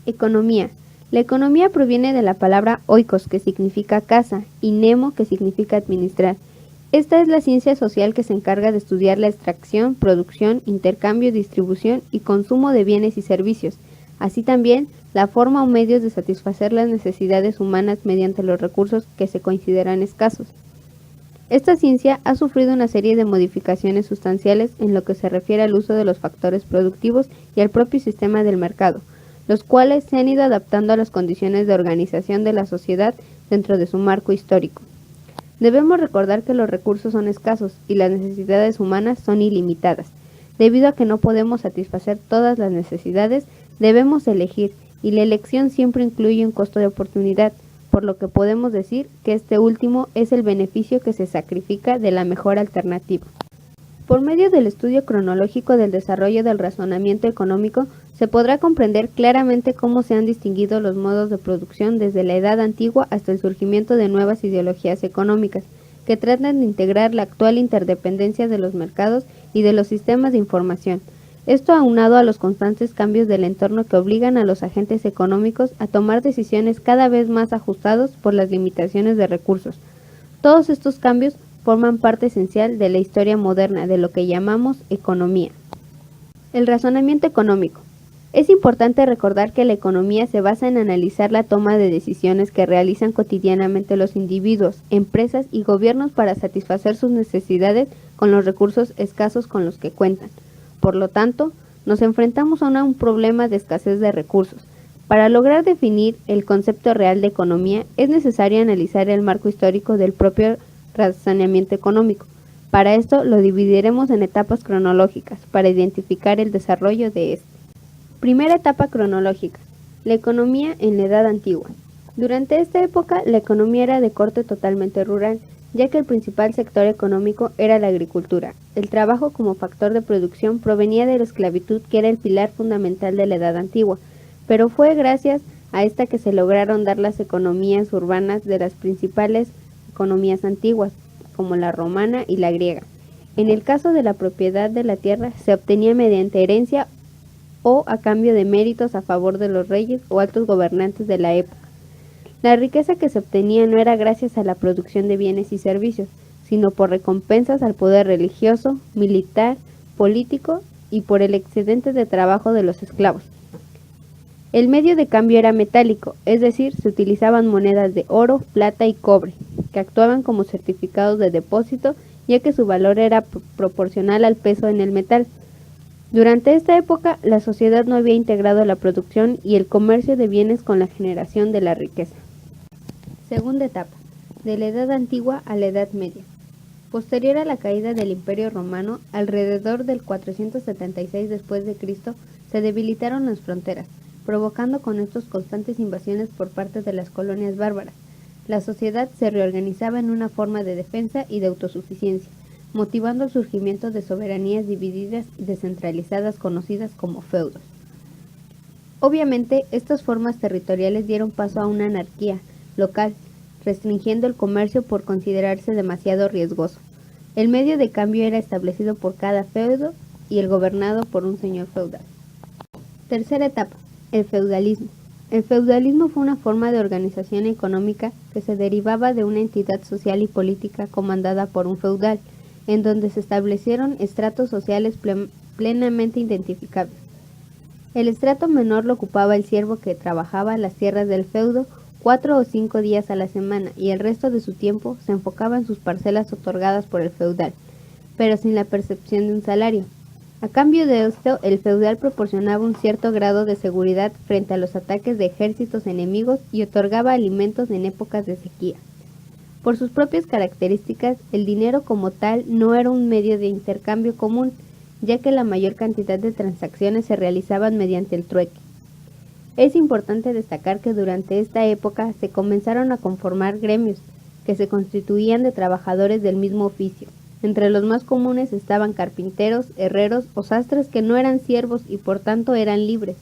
Economía. La economía proviene de la palabra oikos, que significa casa, y nemo, que significa administrar. Esta es la ciencia social que se encarga de estudiar la extracción, producción, intercambio, distribución y consumo de bienes y servicios, así también la forma o medios de satisfacer las necesidades humanas mediante los recursos que se consideran escasos. Esta ciencia ha sufrido una serie de modificaciones sustanciales en lo que se refiere al uso de los factores productivos y al propio sistema del mercado, los cuales se han ido adaptando a las condiciones de organización de la sociedad dentro de su marco histórico. Debemos recordar que los recursos son escasos y las necesidades humanas son ilimitadas. Debido a que no podemos satisfacer todas las necesidades, debemos elegir, y la elección siempre incluye un costo de oportunidad, por lo que podemos decir que este último es el beneficio que se sacrifica de la mejor alternativa. Por medio del estudio cronológico del desarrollo del razonamiento económico, se podrá comprender claramente cómo se han distinguido los modos de producción desde la Edad Antigua hasta el surgimiento de nuevas ideologías económicas, que tratan de integrar la actual interdependencia de los mercados y de los sistemas de información. Esto aunado a los constantes cambios del entorno que obligan a los agentes económicos a tomar decisiones cada vez más ajustados por las limitaciones de recursos. Todos estos cambios forman parte esencial de la historia moderna de lo que llamamos economía. El razonamiento económico. Es importante recordar que la economía se basa en analizar la toma de decisiones que realizan cotidianamente los individuos, empresas y gobiernos para satisfacer sus necesidades con los recursos escasos con los que cuentan. Por lo tanto, nos enfrentamos a un problema de escasez de recursos. Para lograr definir el concepto real de economía, es necesario analizar el marco histórico del propio razonamiento económico. Para esto lo dividiremos en etapas cronológicas para identificar el desarrollo de este. Primera etapa cronológica. La economía en la Edad Antigua. Durante esta época, la economía era de corte totalmente rural, ya que el principal sector económico era la agricultura. El trabajo como factor de producción provenía de la esclavitud, que era el pilar fundamental de la Edad Antigua, pero fue gracias a esta que se lograron dar las economías urbanas de las principales economías antiguas, como la romana y la griega. En el caso de la propiedad de la tierra, se obtenía mediante herencia o a cambio de méritos a favor de los reyes o altos gobernantes de la época. La riqueza que se obtenía no era gracias a la producción de bienes y servicios, sino por recompensas al poder religioso, militar, político y por el excedente de trabajo de los esclavos. El medio de cambio era metálico, es decir, se utilizaban monedas de oro, plata y cobre, que actuaban como certificados de depósito, ya que su valor era proporcional al peso en el metal. Durante esta época, la sociedad no había integrado la producción y el comercio de bienes con la generación de la riqueza. Segunda etapa, de la Edad Antigua a la Edad Media. Posterior a la caída del Imperio Romano, alrededor del 476 después de Cristo, se debilitaron las fronteras, provocando con estos constantes invasiones por parte de las colonias bárbaras. La sociedad se reorganizaba en una forma de defensa y de autosuficiencia, motivando el surgimiento de soberanías divididas y descentralizadas conocidas como feudos. Obviamente, estas formas territoriales dieron paso a una anarquía local, restringiendo el comercio por considerarse demasiado riesgoso. El medio de cambio era establecido por cada feudo y el gobernado por un señor feudal. Tercera etapa, el feudalismo. El feudalismo fue una forma de organización económica que se derivaba de una entidad social y política comandada por un feudal, en donde se establecieron estratos sociales plenamente identificables. El estrato menor lo ocupaba el siervo que trabajaba las tierras del feudo 4 o 5 días a la semana y el resto de su tiempo se enfocaba en sus parcelas otorgadas por el feudal, pero sin la percepción de un salario. A cambio de esto, el feudal proporcionaba un cierto grado de seguridad frente a los ataques de ejércitos enemigos y otorgaba alimentos en épocas de sequía. Por sus propias características, el dinero como tal no era un medio de intercambio común, ya que la mayor cantidad de transacciones se realizaban mediante el trueque. Es importante destacar que durante esta época se comenzaron a conformar gremios, que se constituían de trabajadores del mismo oficio. Entre los más comunes estaban carpinteros, herreros o sastres que no eran siervos y por tanto eran libres.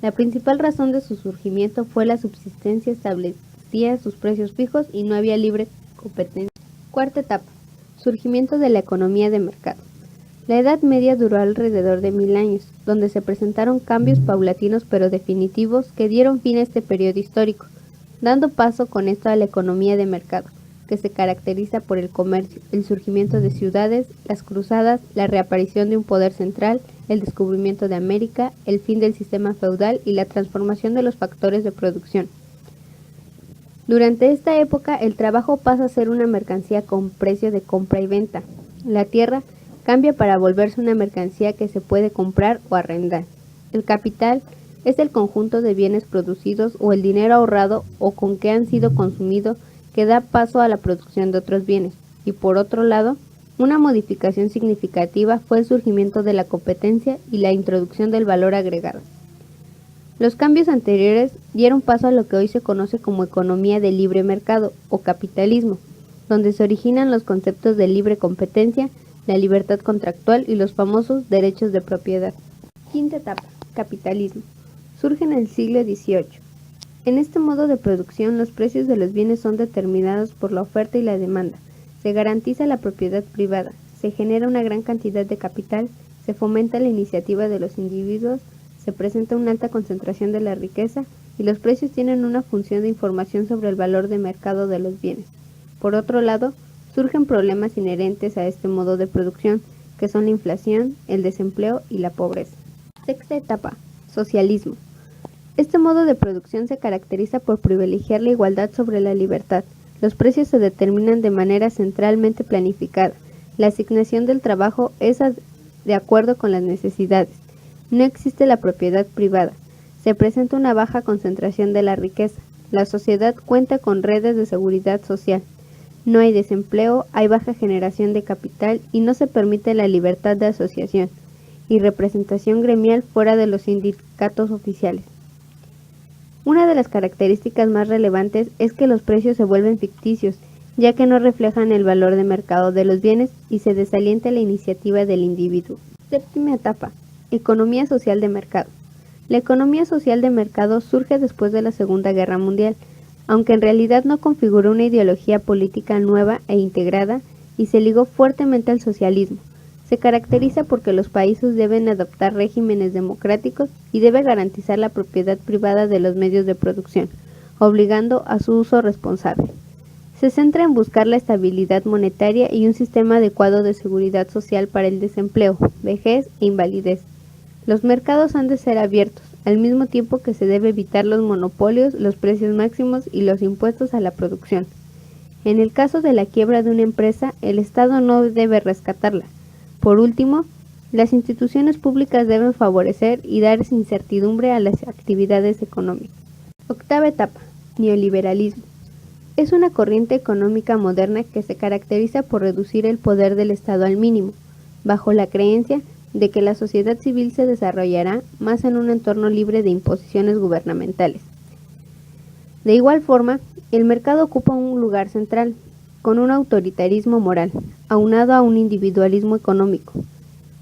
La principal razón de su surgimiento fue la subsistencia, establecía sus precios fijos y no había libre competencia. Cuarta etapa, surgimiento de la economía de mercado. La Edad Media duró alrededor de 1000 años, donde se presentaron cambios paulatinos pero definitivos que dieron fin a este periodo histórico, dando paso con esto a la economía de mercado, que se caracteriza por el comercio, el surgimiento de ciudades, las cruzadas, la reaparición de un poder central, el descubrimiento de América, el fin del sistema feudal y la transformación de los factores de producción. Durante esta época, el trabajo pasa a ser una mercancía con precio de compra y venta. La tierra cambia para volverse una mercancía que se puede comprar o arrendar. El capital es el conjunto de bienes producidos o el dinero ahorrado o con que han sido consumidos que da paso a la producción de otros bienes. Y por otro lado, una modificación significativa fue el surgimiento de la competencia y la introducción del valor agregado. Los cambios anteriores dieron paso a lo que hoy se conoce como economía de libre mercado o capitalismo, donde se originan los conceptos de libre competencia, la libertad contractual y los famosos derechos de propiedad. Quinta etapa, capitalismo. Surge en el siglo XVIII. En este modo de producción, los precios de los bienes son determinados por la oferta y la demanda. Se garantiza la propiedad privada, se genera una gran cantidad de capital, se fomenta la iniciativa de los individuos, se presenta una alta concentración de la riqueza y los precios tienen una función de información sobre el valor de mercado de los bienes. Por otro lado, surgen problemas inherentes a este modo de producción, que son la inflación, el desempleo y la pobreza. Sexta etapa, socialismo. Este modo de producción se caracteriza por privilegiar la igualdad sobre la libertad. Los precios se determinan de manera centralmente planificada. La asignación del trabajo es de acuerdo con las necesidades. No existe la propiedad privada. Se presenta una baja concentración de la riqueza. La sociedad cuenta con redes de seguridad social. No hay desempleo, hay baja generación de capital y no se permite la libertad de asociación y representación gremial fuera de los sindicatos oficiales. Una de las características más relevantes es que los precios se vuelven ficticios, ya que no reflejan el valor de mercado de los bienes y se desalienta la iniciativa del individuo. Séptima etapa, economía social de mercado. La economía social de mercado surge después de la Segunda Guerra Mundial, aunque en realidad no configuró una ideología política nueva e integrada y se ligó fuertemente al socialismo. Se caracteriza porque los países deben adoptar regímenes democráticos y debe garantizar la propiedad privada de los medios de producción, obligando a su uso responsable. Se centra en buscar la estabilidad monetaria y un sistema adecuado de seguridad social para el desempleo, vejez e invalidez. Los mercados han de ser abiertos, al mismo tiempo que se debe evitar los monopolios, los precios máximos y los impuestos a la producción. En el caso de la quiebra de una empresa, el Estado no debe rescatarla. Por último, las instituciones públicas deben favorecer y dar incertidumbre a las actividades económicas. Octava etapa, neoliberalismo. Es una corriente económica moderna que se caracteriza por reducir el poder del Estado al mínimo, bajo la creencia de que la sociedad civil se desarrollará más en un entorno libre de imposiciones gubernamentales. De igual forma, el mercado ocupa un lugar central, con un autoritarismo moral, aunado a un individualismo económico.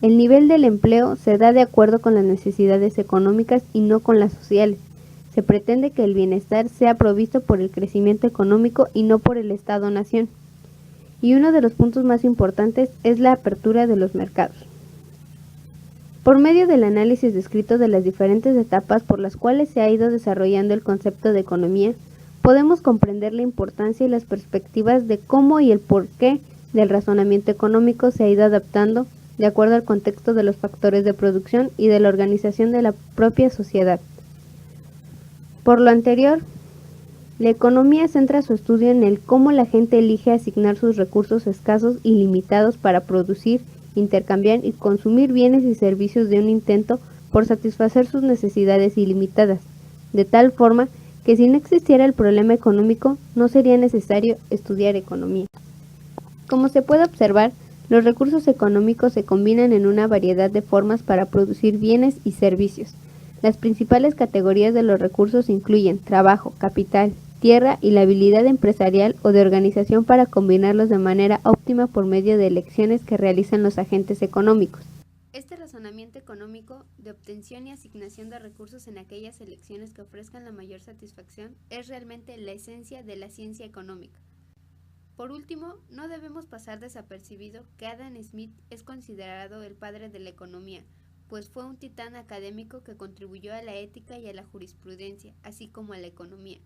El nivel del empleo se da de acuerdo con las necesidades económicas y no con las sociales. Se pretende que el bienestar sea provisto por el crecimiento económico y no por el Estado-nación. Y uno de los puntos más importantes es la apertura de los mercados. Por medio del análisis descrito de las diferentes etapas por las cuales se ha ido desarrollando el concepto de economía, podemos comprender la importancia y las perspectivas de cómo y el porqué del razonamiento económico se ha ido adaptando de acuerdo al contexto de los factores de producción y de la organización de la propia sociedad. Por lo anterior, la economía centra su estudio en el cómo la gente elige asignar sus recursos escasos y limitados para producir, intercambiar y consumir bienes y servicios de un intento por satisfacer sus necesidades ilimitadas, de tal forma que si no existiera el problema económico, no sería necesario estudiar economía. Como se puede observar, los recursos económicos se combinan en una variedad de formas para producir bienes y servicios. Las principales categorías de los recursos incluyen trabajo, capital, tierra y la habilidad empresarial o de organización para combinarlos de manera óptima por medio de elecciones que realizan los agentes económicos. Este razonamiento económico de obtención y asignación de recursos en aquellas elecciones que ofrezcan la mayor satisfacción es realmente la esencia de la ciencia económica. Por último, no debemos pasar desapercibido que Adam Smith es considerado el padre de la economía, pues fue un titán académico que contribuyó a la ética y a la jurisprudencia, así como a la economía.